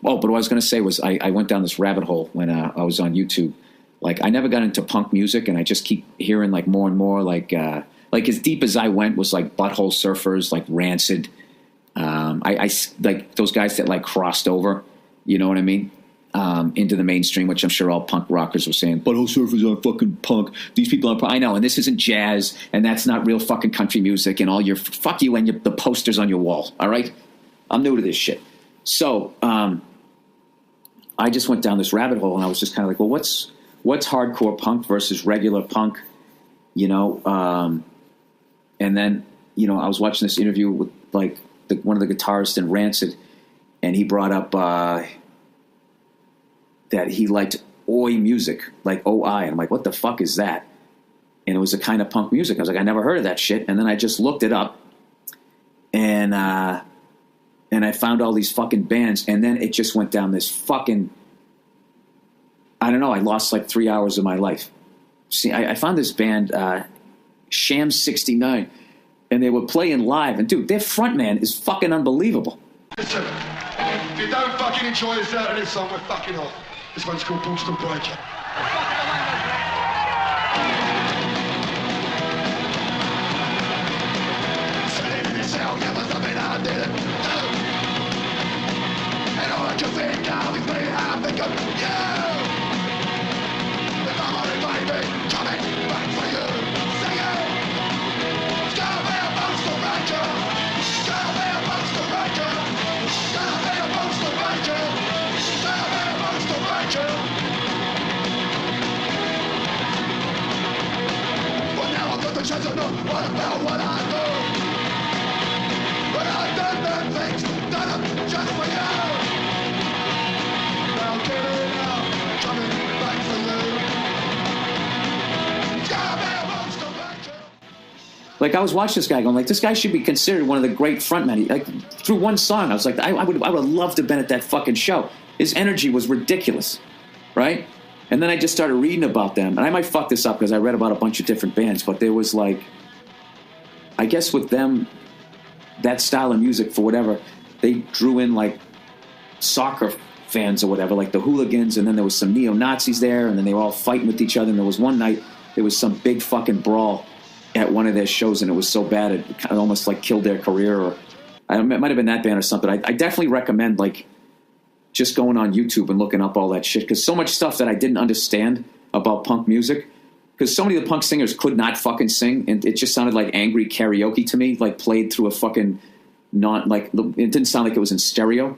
Oh, but what I was going to say was I went down this rabbit hole when I was on YouTube. Like, I never got into punk music, and I just keep hearing, like, more and more, like as deep as I went was, like, Butthole Surfers, like, Rancid. I like, those guys that, like, crossed over, you know what I mean, into the mainstream, which I'm sure all punk rockers were saying, Butthole Surfers aren't fucking punk. These people aren't punk. I know, and this isn't jazz, and that's not real fucking country music, and all your, fuck you and the posters on your wall, all right? I'm new to this shit. So, I just went down this rabbit hole, and I was just kind of like, well, what's hardcore punk versus regular punk, you know? And then, you know, I was watching this interview with, like, one of the guitarists in Rancid, and he brought up that he liked oi music, like OI. And I'm like, what the fuck is that? And it was a kind of punk music. I was like, I never heard of that shit. And then I just looked it up, and I found all these fucking bands, and then it just went down this fucking, I don't know, I lost like 3 hours of my life. See, I found this band, Sham 69, and they were playing live, and dude, their frontman is fucking unbelievable. Listen, if you don't fucking enjoy this out of this song, we're fucking off. This one's called Boston Breaker. I don't know what about what I do, but I've done the things done them just for you. Now get it out, coming back for you. It's gonna be a monster back. Like, I was watching this guy going, like, this guy should be considered one of the great frontmen. Like, through one song, I was like, I would have loved to have been at that fucking show. His energy was ridiculous, right? And then I just started reading about them. And I might fuck this up because I read about a bunch of different bands, but there was, like, I guess with them, that style of music, for whatever, they drew in, like, soccer fans or whatever, like the Hooligans, and then there was some neo-Nazis there, and then they were all fighting with each other. And there was one night, there was some big fucking brawl at one of their shows, and it was so bad it kind of almost, like, killed their career. Or it might have been that band or something. I definitely recommend, like, just going on YouTube and looking up all that shit, because so much stuff that I didn't understand about punk music, because so many of the punk singers could not fucking sing, and it just sounded like angry karaoke to me, like played through a fucking it didn't sound like it was in stereo.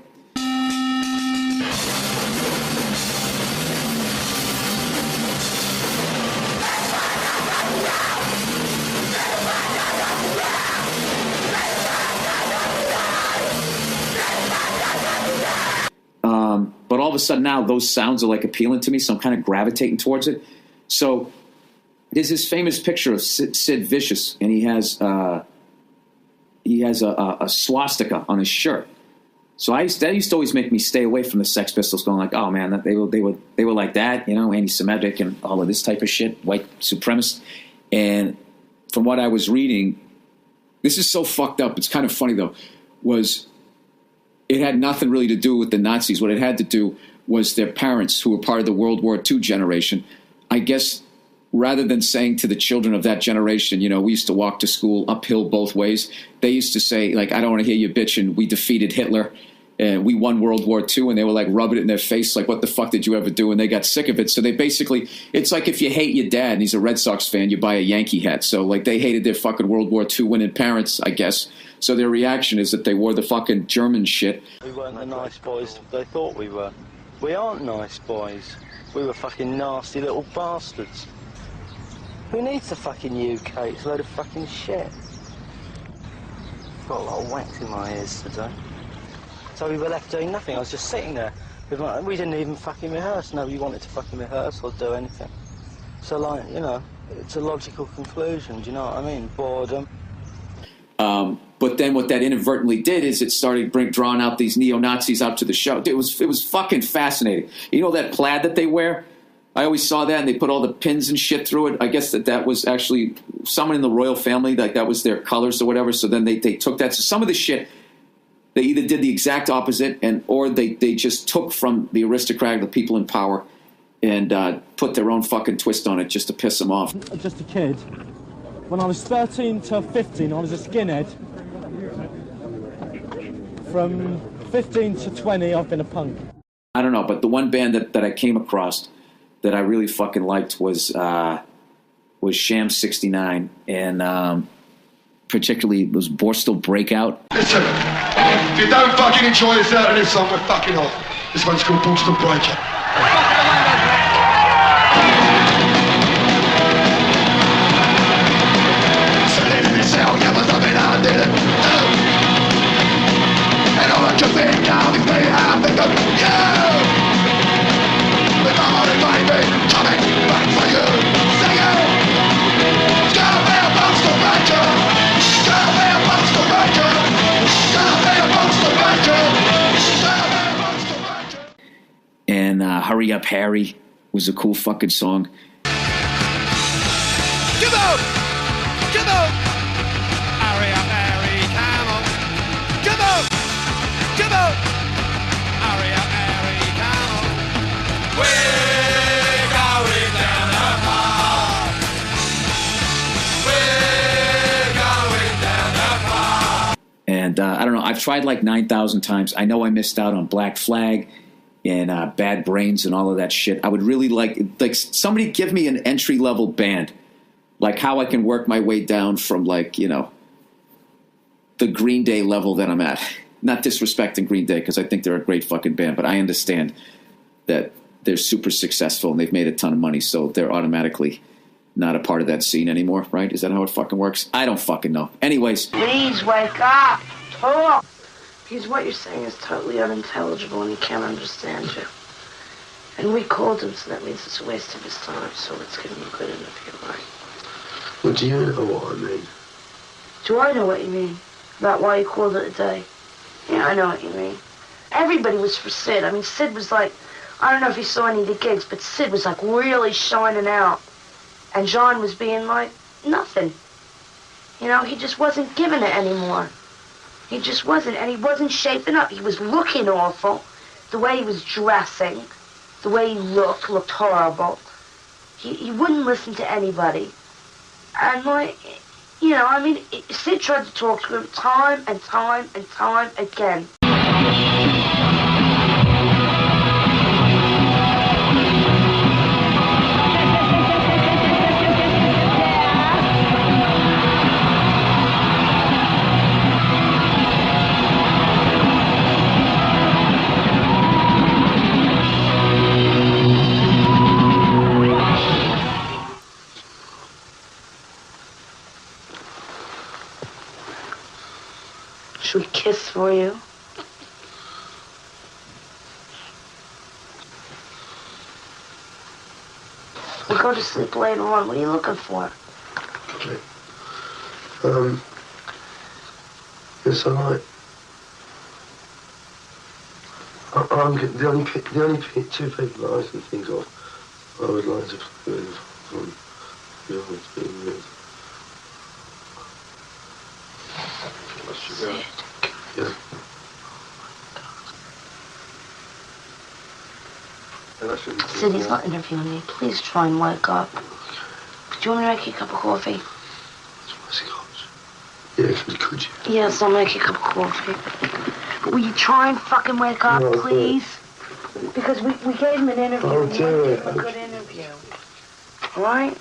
But all of a sudden now those sounds are like appealing to me, so I'm kind of gravitating towards it. So there's this famous picture of Sid Vicious, and he has a swastika on his shirt. So that used to always make me stay away from the Sex Pistols, going like, oh man, they were like that, you know, anti-Semitic and all of this type of shit, white supremacist. And from what I was reading, this is so fucked up. It's kind of funny though. It had nothing really to do with the Nazis. What it had to do was their parents, who were part of the World War II generation. I guess rather than saying to the children of that generation, you know, we used to walk to school uphill both ways, they used to say, like, I don't want to hear you bitching. We defeated Hitler and we won World War II. And they were like rubbing it in their face, like, what the fuck did you ever do? And they got sick of it. So they basically, it's like if you hate your dad and he's a Red Sox fan, you buy a Yankee hat. So like they hated their fucking World War II winning parents, I guess. So their reaction is that they wore the fucking German shit. We weren't the nice boys they thought we were. We aren't nice boys. We were fucking nasty little bastards. Who needs the fucking UK? It's a load of fucking shit. Got a lot of wax in my ears today. So we were left doing nothing. I was just sitting there. We didn't even fucking rehearse. Nobody wanted to fucking rehearse or do anything. So, like, you know, it's a logical conclusion, do you know what I mean? Boredom. But then what that inadvertently did is it started drawing out these neo-Nazis out to the show. It was fucking fascinating. You know that plaid that they wear? I always saw that, and they put all the pins and shit through it. I guess that was actually someone in the royal family, like that was their colors or whatever. So then they took that. So some of the shit They either did the exact opposite, or they just took from the aristocrat, the people in power, and put their own fucking twist on it just to piss them off. Just a kid. When I was 13 to 15, I was a skinhead. From 15 to 20, I've been a punk. I don't know, but the one band that I came across that I really fucking liked was Sham 69, and particularly was Borstal Breakout. Listen, if you don't fucking enjoy this out of this song, we're fucking off. This one's called Borstal Breakout. So let me sell you for something I didn't do. And all that you think now is me, I think of you. With my money, baby, coming back for you. Sing it! It's gonna be a Borstal Breakout. It's gonna be a Borstal Breakout. It's gonna be a Borstal Breakout. It's gonna be a Borstal Breakout. And Hurry Up Harry was a cool fucking song. Come on! Come on! Hurry up, Harry, come on! Come on! Come on! Hurry up, Harry, come on! We're going down the park! We're going down the park! And I don't know, I've tried like 9,000 times. I know I missed out on Black Flag and Bad Brains and all of that shit. I would really like somebody give me an entry-level band. Like how I can work my way down from like, you know, the Green Day level that I'm at. Not disrespecting Green Day because I think they're a great fucking band, but I understand that they're super successful and they've made a ton of money, so they're automatically not a part of that scene anymore, right? Is that how it fucking works? I don't fucking know. Anyways. Please wake up. Talk. Because what you're saying is totally unintelligible and he can't understand you. And we called him, so that means it's a waste of his time, so let's give him a good interview, right? Well, do you know what I mean? Do I know what you mean? About why you called it a day? Yeah, I know what you mean. Everybody was for Sid. I mean, Sid was like, I don't know if you saw any of the gigs, but Sid was like really shining out. And John was being like, nothing. You know, he just wasn't giving it anymore. He just wasn't, and he wasn't shaping up. He was looking awful. The way he was dressing, the way he looked horrible. He wouldn't listen to anybody. And like, you know, I mean, Sid tried to talk to him time and time and time again. Should we kiss for you? We'll go to sleep later on. What are you looking for? Okay. Yes, I like. The only two people that I can think of I would like to play with from your being with. Sid. Yeah. Sid, he's not interviewing me. Please try and wake up. Do you want me to make you a cup of coffee? Yeah, could you? Yes, I'll make you a cup of coffee. But will you try and fucking wake up, No, please? Because we gave him an interview. I'll We do want to it. give him a good interview. All right?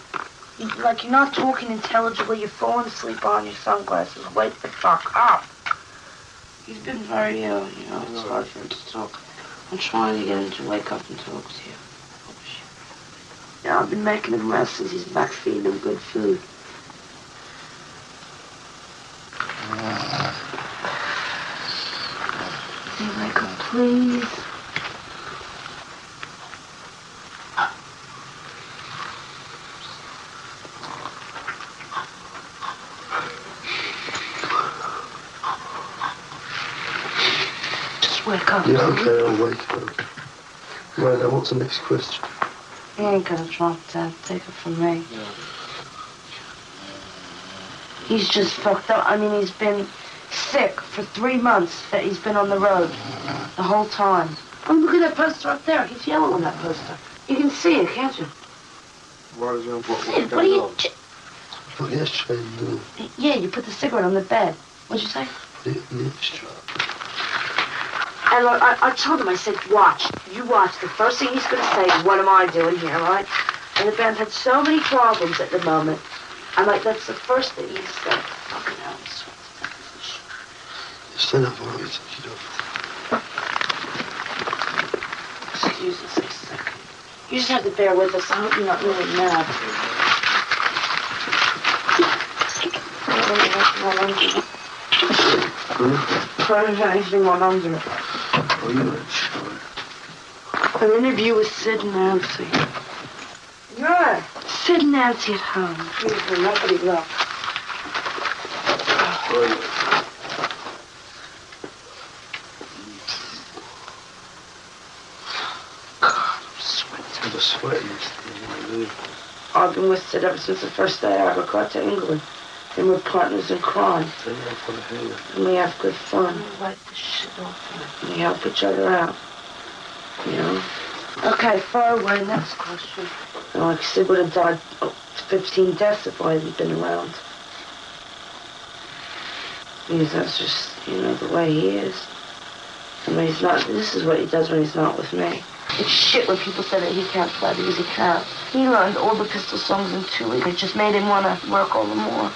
Like, you're not talking intelligibly. You're falling asleep on your sunglasses. Wake the fuck up. He's been very ill, you know. It's hard for him to talk. I'm trying to get him to wake up and talk to you. Yeah, I've been making him rest since he's back, feeding him good food. Can you wake up, please? Just wake up. Yeah, okay, I'll wake up. Right, now what's the next question? You ain't gonna drop that. Take it from me. He's just fucked up. I mean, sick for 3 months that he's been on the road the whole time. Oh, look at that poster up there. He's yellow on that poster. You can see it, can't you? What is it? Sid, what are you... Put the ashtray in the... Yeah, you put the cigarette on the bed. What'd you say? Put it in the ashtray. And I told him, I said, watch. You watch. The first thing he's going to say is, what am I doing here, right? And the band had so many problems at the moment. I'm like, that's the first thing he said. Fucking hell, I'm sweating. Stand up for it. Take it off. Excuse us a second. You just have to bear with us. I hope you're not really mad. Put anything on under it. Oh, you're not sure. An interview with Sid and Nancy. Yeah. Sid and Nancy at home. Please, nobody left. God, I'm sweating. I'm sweating. I've been with Sid ever since the first day I ever got to England. And we're partners in crime. And we have good fun. Wipe the shit off. And we help each other out. You know? Okay, far away, next question. You know, like Sid would have died 15 deaths if I hadn't been around. Because that's just, you know, the way he is. I mean, he's not, this is what he does when he's not with me. It's shit when people say that he can't play because he can't. He learned all the Pistol songs in 2 weeks. It just made him want to work all the more.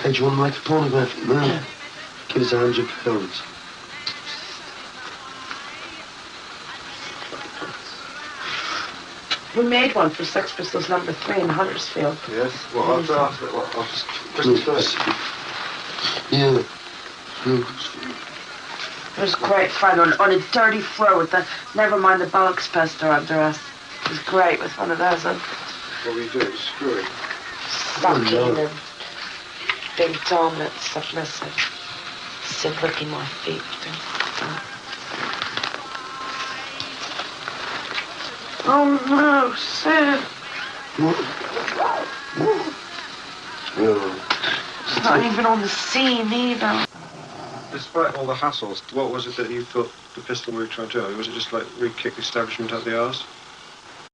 Hey, do you want to make a pornographic movie? Yeah. Give us £100. We made one for Sex Pistols #3 in Huddersfield. Yes? Well, I'll just... Christmas Day. Yeah. It was great fun on a dirty floor with the, never mind the bollocks poster under us. It was great with one of those. What we do is screw it. Sucking and big dominant submissive. Sid licking my feet. Oh no, Sid. It's not even on the scene either. Despite all the hassles, what was it that you thought the Pistol were trying to do? Was it just like re-kick the establishment up the arse?